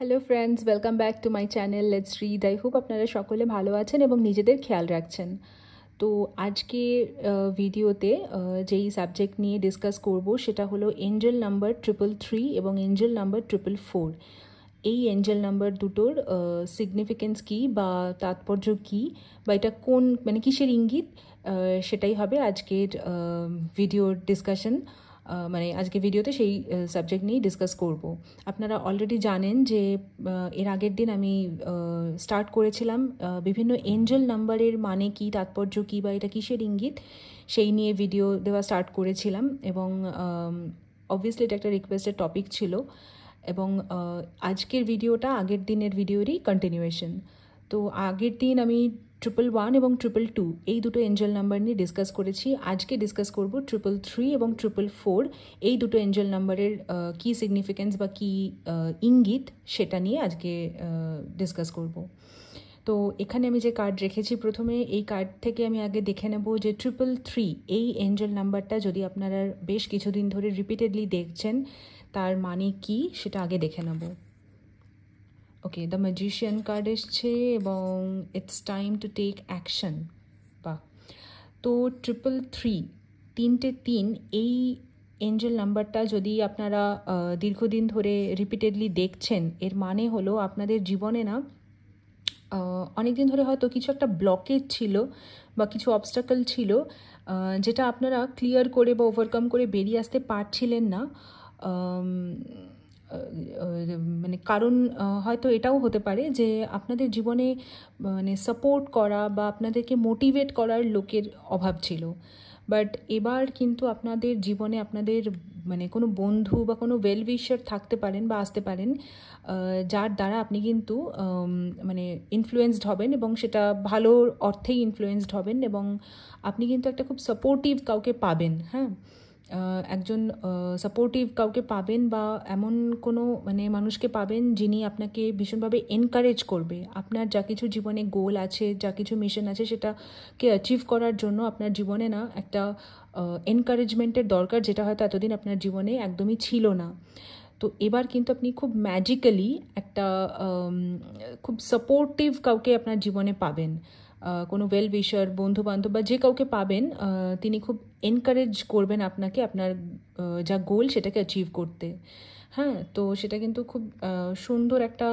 Hello friends, welcome back to my channel let's read. I hope আপনারা সকলে ভালো আছেন এবং নিজেদের খেয়াল রাখছেন। তো আজকে ভিডিওতে যেই সাবজেক্ট নিয়ে ডিসকাস করব সেটা হলো এঞ্জেল নাম্বার 333 এবং এঞ্জেল নাম্বার 444। এই এঞ্জেল নাম্বার দুটোর সিগনিফিকেন্স কী বা তাৎপর্য কী বা এটা কোন মানে কিসের ইঙ্গিত, সেটাই হবে আজকের ভিডিওর ডিসকাশন। মানে আজকে ভিডিওতে সেই সাবজেক্ট নিয়েই ডিসকাস করব। আপনারা অলরেডি জানেন যে এর আগের দিন আমি স্টার্ট করেছিলাম বিভিন্ন এঞ্জেল নাম্বারের মানে কী, তাৎপর্য কী বা এটা কিসের ইঙ্গিত সেই নিয়ে ভিডিও দেওয়া স্টার্ট করেছিলাম এবং অবভিয়াসলি এটা একটা রিকোয়েস্টেড টপিক ছিল এবং আজকের ভিডিওটা আগের দিনের ভিডিওরই কন্টিনিউয়েশন। তো আগের দিন আমি 111 এবং 222 এই দুটো এঞ্জেল নাম্বার নিয়ে ডিসকাস করেছি। আজকে ডিসকাস করব 333 এবং 444 এই দুটো এঞ্জেল নাম্বারের কী সিগনিফিকেন্স বা কী ইঙ্গিত সেটা নিয়ে আজকে ডিসকাস করব। তো এখানে আমি যে কার্ড রেখেছি প্রথমে, এই কার্ড থেকে আমি আগে দেখে নেব যে 333 এই এঞ্জেল নাম্বারটা যদি আপনারা বেশ কিছুদিন ধরে রিপিটেডলি দেখছেন তার মানে কি সেটা আগে দেখে নেব। ওকে, দ্য ম্যাজিশিয়ান কার্ড এসছে এবং it's time to take action. বাহ। তো 333 3 এই এঞ্জেল নাম্বারটা যদি আপনারা দীর্ঘদিন ধরে রিপিটেডলি দেখছেন, এর মানে হলো আপনাদের জীবনে না অনেক দিন ধরে হয়তো কিছু একটা ব্লকেজ ছিল বা কিছু অবস্টাকল ছিল যেটা আপনারা ক্লিয়ার করে বা ওভারকাম করে বেরিয়ে আসতে পারছিলেন না। মানে কারণ হয়তো এটাও হতে পারে যে আপনাদের জীবনে মানে সাপোর্ট করা বা আপনাদেরকে মোটিভেট করার লোকের অভাব ছিল। বাট এবার কিন্তু আপনাদের জীবনে আপনাদের মানে কোনো বন্ধু বা কোনো ওয়েল উইশার থাকতে পারেন বা আসতে পারেন যার দ্বারা আপনি কিন্তু মানে ইনফ্লুয়েন্সড হবেন এবং সেটা ভালো অর্থেই ইনফ্লুয়েন্সড হবেন এবং আপনি কিন্তু একটা খুব সাপোর্টিভ কাউকে পাবেন। হ্যাঁ, একজন সাপোর্টিভ কাউকে পাবেন বা এমন কোনো মানে মানুষকে পাবেন যিনি আপনাকে ভীষণভাবে এনকারেজ করবে। আপনার যা কিছু জীবনে গোল আছে, যা কিছু মিশন আছে সেটাকে অ্যাচিভ করার জন্য আপনার জীবনে না একটা এনকারেজমেন্টের দরকার, যেটা হয়তো এতদিন আপনার জীবনে একদমই ছিল না। তো এবার কিন্তু আপনি খুব ম্যাজিক্যালি একটা খুব সাপোর্টিভ কাউকে আপনার জীবনে পাবেন। কোনো ওয়েল উইশার, বন্ধুবান্ধব বা যে কাউকে পাবেন তিনি খুব এনকারেজ করবেন আপনাকে আপনার যা গোল সেটাকে অ্যাচিভ করতে। হ্যাঁ, তো সেটা কিন্তু খুব সুন্দর একটা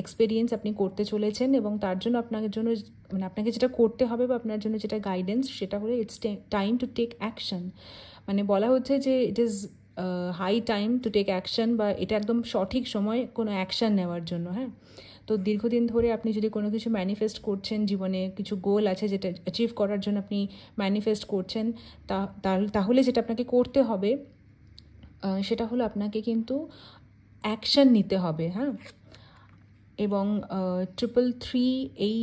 এক্সপেরিয়েন্স আপনি করতে চলেছেন এবং তার জন্য আপনার জন্য মানে আপনাকে যেটা করতে হবে বা আপনার জন্য যেটা গাইডেন্স সেটা হলো it's time to take action. মানে বলা হচ্ছে যে it is high time to take action বা এটা একদম সঠিক সময় কোনো অ্যাকশান নেওয়ার জন্য। হ্যাঁ, তো দীর্ঘদিন ধরে আপনি যদি কোনো কিছু ম্যানিফেস্ট করছেন, জীবনে কিছু গোল আছে যেটা অ্যাচিভ করার জন্য আপনি ম্যানিফেস্ট করছেন, তাহলে যেটা আপনাকে করতে হবে সেটা হলো আপনাকে কিন্তু অ্যাকশান নিতে হবে। হ্যাঁ, এবং 333 এই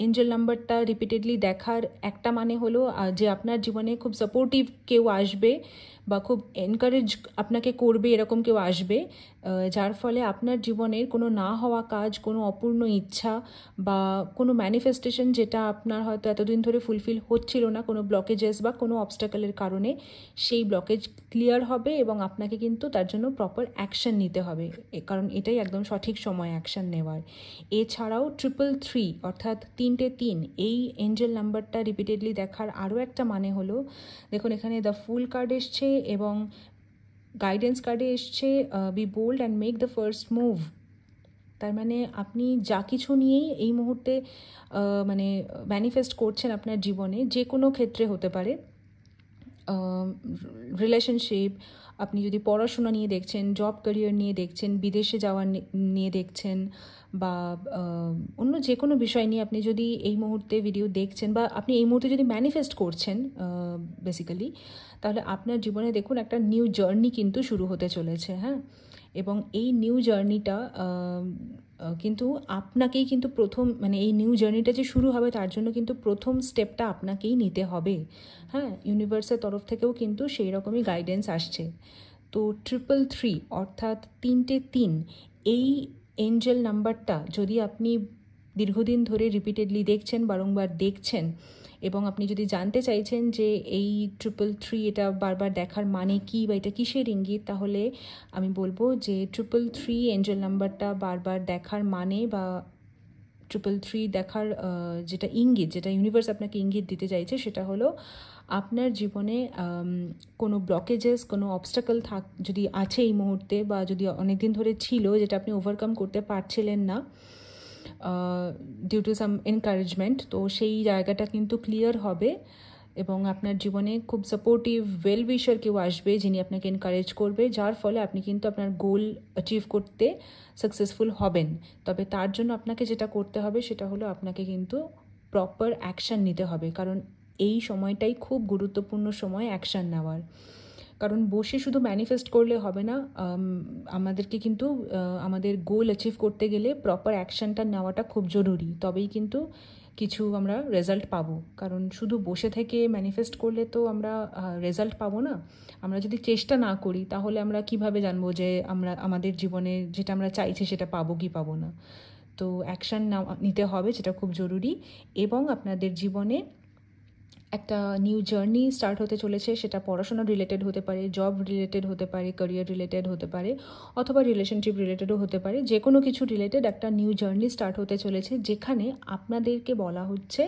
এঞ্জেল নাম্বারটা রিপিটেডলি দেখার একটা মানে হলো যে আপনার জীবনে খুব সাপোর্টিভ কেউ আসবে বা খুব এনকারেজ আপনাকে করবে, এরকম কেউ আসবে যার ফলে আপনার জীবনের কোনো না হওয়া কাজ, কোনো অপূর্ণ ইচ্ছা বা কোনো ম্যানিফেস্টেশন যেটা আপনার হয়তো এতদিন ধরে ফুলফিল হচ্ছিল না কোনো ব্লকেজেস বা কোনো অবস্টাকলের কারণে, সেই ব্লকেজ ক্লিয়ার হবে এবং আপনাকে কিন্তু তার জন্য প্রপার অ্যাকশন নিতে হবে, কারণ এটাই একদম সঠিক সময় অ্যাকশন নেওয়ার। এছাড়াও 333 অর্থাৎ 3 এই এঞ্জেল নাম্বারটা রিপিটেডলি দেখার আরও একটা মানে হলো, দেখুন এখানে দ্য ফুল কার্ড এসছে এবং গাইডেন্স কার্ডে এসছে be bold and make the first move. তার মানে আপনি যা কিছু নিয়েই এই মুহূর্তে মানে ম্যানিফেস্ট করছেন আপনার জীবনে, যে কোনো ক্ষেত্রে হতে পারে, রিলেশনশিপ, আপনি যদি পড়াশোনা নিয়ে দেখছেন, জব ক্যারিয়ার নিয়ে দেখছেন, বিদেশে যাওয়ার নিয়ে দেখছেন বা অন্য যে কোনো বিষয় নিয়ে আপনি যদি এই মুহূর্তে ভিডিও দেখছেন বা আপনি এই মুহূর্তে যদি ম্যানিফেস্ট করছেন বেসিক্যালি, তাহলে আপনার জীবনে দেখুন একটা নিউ জার্নি কিন্তু শুরু হতে চলেছে। হ্যাঁ, এবং এই নিউ জার্নিটা কিন্তু আপনাকেই কিন্তু প্রথম মানে এই নিউ জার্নিটা যে শুরু হবে তার জন্য কিন্তু প্রথম স্টেপটা আপনাকেই নিতে হবে। হ্যাঁ, ইউনিভার্সের তরফ থেকেও কিন্তু সেই রকমই গাইডেন্স আসছে। তো 333 অর্থাৎ 3 এই এঞ্জেল নাম্বারটা যদি আপনি দীর্ঘদিন ধরে রিপিটেডলি দেখছেন, বারংবার দেখছেন, এবং আপনি যদি জানতে চাইছেন যে এই 333 এটা বারবার দেখার মানে কি বা এটা কিসের ইঙ্গিত, তাহলে আমি বলবো যে 333 এঞ্জেল নাম্বারটা বারবার দেখার মানে বা 333 দেখার যেটা ইঙ্গিত, যেটা ইউনিভার্স আপনাকে ইঙ্গিত দিতে চাইছে, সেটা হলো আপনার জীবনে কোনো ব্লকেজেস, কোনো অবস্টাকল যদি আছে এই মুহূর্তে, বা যদি অনেক দিন ধরে ছিল যেটা আপনি ওভারকাম করতে পারছিলেন না ডিউ টু সাম এনকারেজমেন্ট, তো সেই জায়গাটা কিন্তু ক্লিয়ার হবে এবং আপনার জীবনে খুব সাপোর্টিভ ওয়েল উইশার কেউ আসবে যিনি আপনাকে এনকারেজ করবে, যার ফলে আপনি কিন্তু আপনার গোল অ্যাচিভ করতে সাকসেসফুল হবেন। তবে তার জন্য আপনাকে যেটা করতে হবে সেটা হলো আপনাকে কিন্তু প্রপার অ্যাকশান নিতে হবে, কারণ এই সময়টাই খুব গুরুত্বপূর্ণ সময় অ্যাকশান নেওয়ার। কারণ বসে শুধু ম্যানিফেস্ট করলে হবে না, আমাদেরকে কিন্তু আমাদের গোল অ্যাচিভ করতে গেলে প্রপার অ্যাকশানটা নেওয়াটা খুব জরুরি, তবেই কিন্তু কিছু আমরা রেজাল্ট পাবো। কারণ শুধু বসে থেকে ম্যানিফেস্ট করলে তো আমরা রেজাল্ট পাবো না। আমরা যদি চেষ্টা না করি তাহলে আমরা কিভাবে জানবো যে আমরা আমাদের জীবনে যেটা আমরা চাইছি সেটা পাবো কি পাবো না। তো অ্যাকশান নিতে হবে, যেটা খুব জরুরি। এবং আপনাদের জীবনে একটা নিউ জার্নি স্টার্ট হতে চলেছে, সেটা পড়াশোনা রিলেটেড হতে পারে, জব রিলেটেড হতে পারে, ক্যারিয়ার রিলেটেড হতে পারে, অথবা রিলেশনশিপ রিলেটেডও হতে পারে। যে কোনো কিছু রিলেটেড একটা নিউ জার্নি স্টার্ট হতে চলেছে, যেখানে আপনাদেরকে বলা হচ্ছে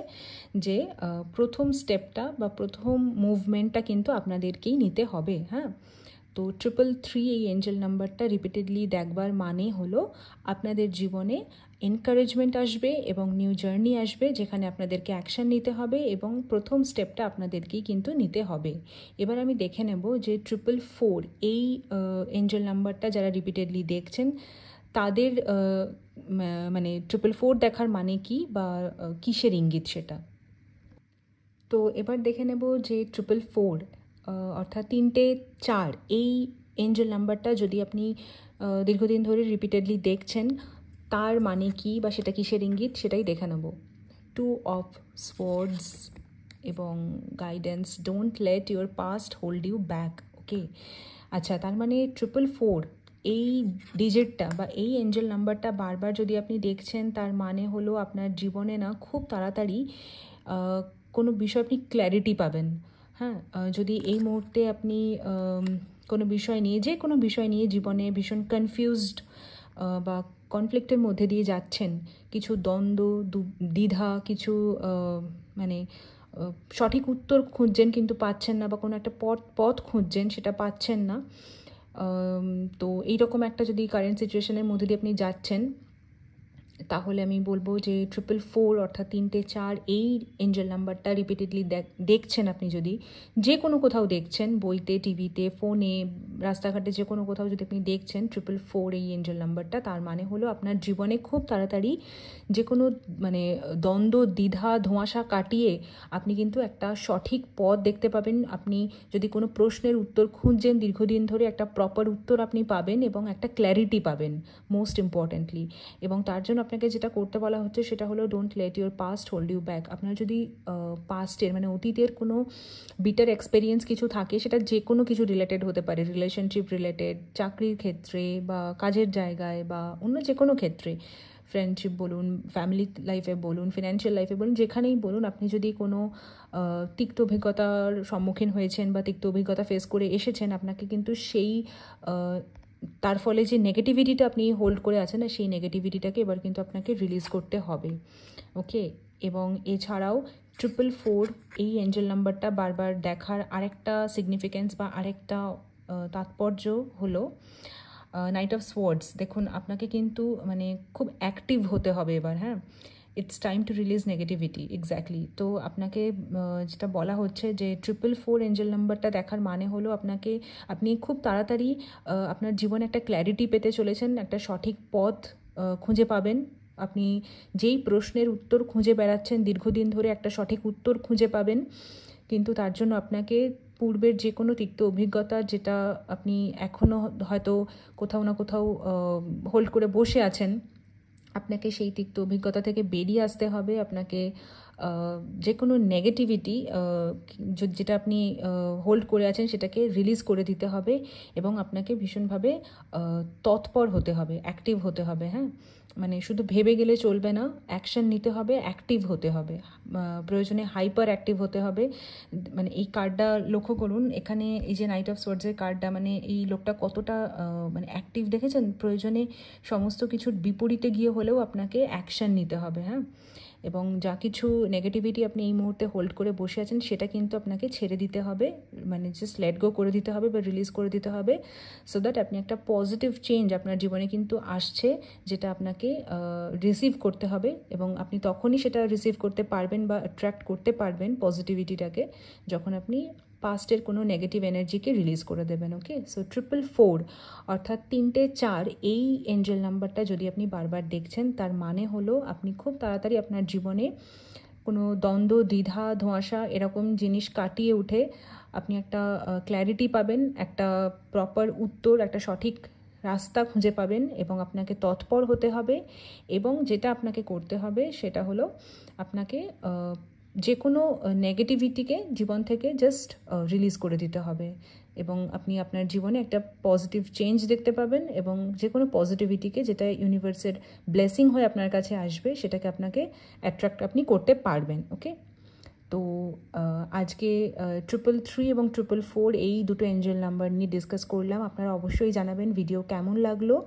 যে প্রথম স্টেপটা বা প্রথম মুভমেন্টটা কিন্তু আপনাদেরকেই নিতে হবে। হ্যাঁ, তো 333 এই এঞ্জেল নাম্বারটা রিপিটেডলি দেখবার মানে হলো আপনাদের জীবনে এনকারেজমেন্ট আসবে এবং নিউ জার্নি আসবে, যেখানে আপনাদেরকে অ্যাকশান নিতে হবে এবং প্রথম স্টেপটা আপনাদেরকেই কিন্তু নিতে হবে। এবার আমি দেখে নেব যে 444 এই এঞ্জেল নাম্বারটা যারা রিপিটেডলি দেখছেন তাদের মানে 444 দেখার মানে কি বা কিসের ইঙ্গিত সেটা। তো এবার দেখে নেব যে 444 অর্থাৎ 3-4 এই এঞ্জেল নাম্বারটা যদি আপনি দীর্ঘদিন ধরে রিপিটেডলি দেখছেন তার মানে কি বা সেটা কিসের ইঙ্গিত সেটাই দেখে নেব। 2 অফ সোয়ার্ডস এবং guidance, don't let your past hold you back. Okay, আচ্ছা, তার মানে 444 এই ডিজিটটা বা এই এঞ্জেল নাম্বারটা বারবার যদি আপনি দেখছেন, তার মানে হলো আপনার জীবনে না খুব তাড়াতাড়ি কোনো বিষয় আপনি ক্ল্যারিটি পাবেন। হ্যাঁ, যদি এই মুহূর্তে আপনি কোনো বিষয় নিয়ে, যে কোনো বিষয় নিয়ে জীবনে ভীষণ কনফিউজড বা কনফ্লিক্টের মধ্যে দিয়ে যাচ্ছেন, কিছু দ্বন্দ্ব, দ্বিধা, কিছু মানে সঠিক উত্তর খুঁজছেন কিন্তু পাচ্ছেন না, বা কোনো একটা পথ খুঁজছেন সেটা পাচ্ছেন না, তো এইরকম একটা যদি কারেন্ট সিচুয়েশনের মধ্যে দিয়ে আপনি যাচ্ছেন, তাহলে আমি বলবো যে 444 অর্থাৎ 3-4 এই এঞ্জেল নাম্বারটা রিপিটেডলি দেখছেন আপনি, যদি যে কোনো কোথাও দেখছেন, বইতে, টিভিতে, ফোনে, রাস্তাঘাটে, যে কোনো কোথাও যদি আপনি দেখছেন 444 এই এঞ্জেল নাম্বারটা, তার মানে হলো আপনার জীবনে খুব তাড়াতাড়ি যে কোনো মানে দ্বন্দ্ব, দ্বিধা, ধোঁয়াশা কাটিয়ে আপনি কিন্তু একটা সঠিক পথ দেখতে পাবেন। আপনি যদি কোনো প্রশ্নের উত্তর খুঁজছেন দীর্ঘদিন ধরে, একটা প্রপার উত্তর আপনি পাবেন এবং একটা ক্ল্যারিটি পাবেন মোস্ট ইম্পর্টেন্টলি। এবং তার জন্য আপনাকে যেটা করতে বলা হচ্ছে সেটা হলো don't let your past hold you back. আপনার যদি পাস্টের মানে অতীতের কোনো বিটার এক্সপেরিয়েন্স কিছু থাকে, সেটা যে কোনো কিছু রিলেটেড হতে পারে, রিলেশনশিপ রিলেটেড, চাকরির ক্ষেত্রে বা কাজের জায়গায় বা অন্য যে কোনো ক্ষেত্রে, ফ্রেন্ডশিপ বলুন, ফ্যামিলি লাইফে বলুন, ফিনান্সিয়াল লাইফে বলুন, যেখানেই বলুন, আপনি যদি কোনো তিক্ত অভিজ্ঞতার সম্মুখীন হয়েছেন বা তিক্ত অভিজ্ঞতা ফেস করে এসেছেন, আপনাকে কিন্তু সেই তার ফলে যে নেগেটিভিটিটা আপনি হোল্ড করে আছেন না, সেই নেগেটিভিটিটাকে এবার কিন্তু আপনাকে রিলিজ করতে হবে। ওকে, এবং এছাড়াও 444 এই এঞ্জেল নাম্বারটা বারবার দেখার আরেকটা সিগনিফিক্যান্স বা আরেকটা তাৎপর্য হলো নাইট অফ সোয়ার্ডস। দেখুন, আপনাকে কিন্তু মানে খুব অ্যাক্টিভ হতে হবে এবার। হ্যাঁ, it's time to release negativity, exactly. তো আপনাকে যেটা বলা হচ্ছে যে 444 এঞ্জেল নাম্বারটা দেখার মানে হলো আপনি খুব তাড়াতাড়ি আপনার জীবনে একটা ক্ল্যারিটি পেতে চলেছেন, একটা সঠিক পথ খুঁজে পাবেন। আপনি যেই প্রশ্নের উত্তর খুঁজে বেড়াচ্ছেন দীর্ঘদিন ধরে, একটা সঠিক উত্তর খুঁজে পাবেন। কিন্তু তার জন্য আপনাকে পূর্বের যে কোনো তিক্ত অভিজ্ঞতা, যেটা আপনি এখনও হয়তো কোথাও না কোথাও হোল্ড করে বসে আছেন, আপনাকে সেই তিক্ত অভিজ্ঞতা থেকে বেরিয়ে আসতে হবে। আপনাকে যে কোনো নেগেটিভিটি যেটা আপনি হোল্ড করে আছেন সেটাকে রিলিজ করে দিতে হবে এবং আপনাকে ভীষণভাবে তৎপর হতে হবে, অ্যাক্টিভ হতে হবে। হ্যাঁ, মানে শুধু ভেবে গেলে চলবে না, অ্যাকশন নিতে হবে, অ্যাক্টিভ হতে হবে, প্রয়োজনে হাইপার অ্যাক্টিভ হতে হবে। মানে এই কার্ডটা লক্ষ্য করুন, এখানে এই যে নাইট অফ সোর্ডসের কার্ডটা, মানে এই লোকটা কতটা মানে অ্যাক্টিভ দেখেছেন। প্রয়োজনে সমস্ত কিছুর বিপরীতে গিয়ে হলেও আপনাকে অ্যাকশন নিতে হবে। হ্যাঁ, এবং যা কিছু নেগেটিভিটি আপনি এই মুহূর্তে হোল্ড করে বসে আছেন সেটা কিন্তু আপনাকে ছেড়ে দিতে হবে, মানে জাস্ট লেট গো করে দিতে হবে বা রিলিজ করে দিতে হবে, সো দ্যাট আপনি একটা পজিটিভ চেঞ্জ আপনার জীবনে কিন্তু আসছে, যেটা আপনাকে রিসিভ করতে হবে এবং আপনি তখনই সেটা রিসিভ করতে পারবেন বা অ্যাট্রাক্ট করতে পারবেন পজিটিভিটিটাকে, যখন আপনি পাস্টের কোনো নেগেটিভ এনার্জিকে রিলিজ করে দেবেন। ওকে, সো 444 অর্থাৎ 3-4 এই এঞ্জেল নাম্বারটা যদি আপনি বারবার দেখছেন, তার মানে হলো আপনি খুব তাড়াতাড়ি আপনার জীবনে কোনো দ্বন্দ্ব, দ্বিধা, ধোঁয়াশা এরকম জিনিস কাটিয়ে উঠে আপনি একটা ক্ল্যারিটি পাবেন, একটা প্রপার উত্তর, একটা সঠিক রাস্তা খুঁজে পাবেন এবং আপনাকে তৎপর হতে হবে। এবং যেটা আপনাকে করতে হবে সেটা হলো আপনাকে যে কোনো নেগেটিভিটিকে জীবন থেকে জাস্ট রিলিজ করে দিতে হবে এবং আপনি আপনার জীবনে একটা পজিটিভ চেঞ্জ দেখতে পাবেন এবং যে কোনো পজিটিভিটিকে, যেটা ইউনিভার্সের ব্লেসিং হয়ে আপনার কাছে আসবে, সেটাকে আপনাকে অ্যাট্রাক্ট আপনি করতে পারবেন। ওকে, তো আজকে 333 এবং 444 এই দুটো এঞ্জেল নাম্বার নিয়ে ডিসকাস করলাম। আপনারা অবশ্যই জানাবেন ভিডিও কেমন লাগলো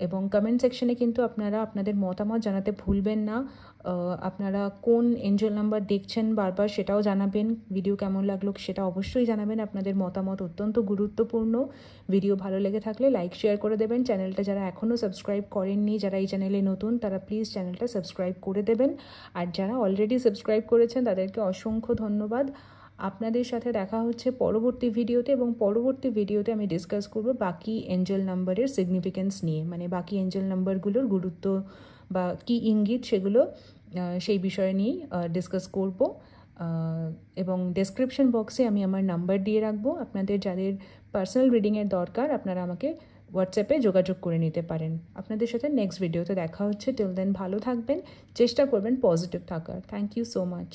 এবং কমেন্ট সেকশনে কিন্তু আপনারা আপনাদের মতামত জানাতে ভুলবেন না। আপনারা কোন এঞ্জেল নাম্বার দেখছেন বারবার সেটাও জানাবেন, ভিডিও কেমন লাগলো সেটা অবশ্যই জানাবেন। আপনাদের মতামত অত্যন্ত গুরুত্বপূর্ণ। ভিডিও ভালো লেগে থাকলে লাইক শেয়ার করে দেবেন। চ্যানেলটা যারা এখনও সাবস্ক্রাইব করেননি, যারা এই চ্যানেলে নতুন, তারা প্লিজ চ্যানেলটা সাবস্ক্রাইব করে দেবেন। আর যারা অলরেডি সাবস্ক্রাইব করেছেন তাদেরকে অসংখ্য ধন্যবাদ। আপনাদের সাথে দেখা হচ্ছে পরবর্তী ভিডিওতে এবং পরবর্তী ভিডিওতে আমি ডিসকাস করব বাকি এঞ্জেল নাম্বারের সিগনিফিকেন্স নিয়ে, মানে বাকি এঞ্জেল নাম্বারগুলোর গুরুত্ব বা কী ইঙ্গিত সেগুলো, সেই বিষয় নিয়েই ডিসকাস করব। এবং ডেসক্রিপশন বক্সে আমি আমার নাম্বার দিয়ে রাখবো। আপনাদের যাদের পার্সোনাল রিডিংয়ের দরকার আপনারা আমাকে হোয়াটসঅ্যাপে যোগাযোগ করে নিতে পারেন। আপনাদের সাথে নেক্সট ভিডিওতে দেখা হচ্ছে। টিল দেন ভালো থাকবেন, চেষ্টা করবেন পজিটিভ থাকার। Thank you so much.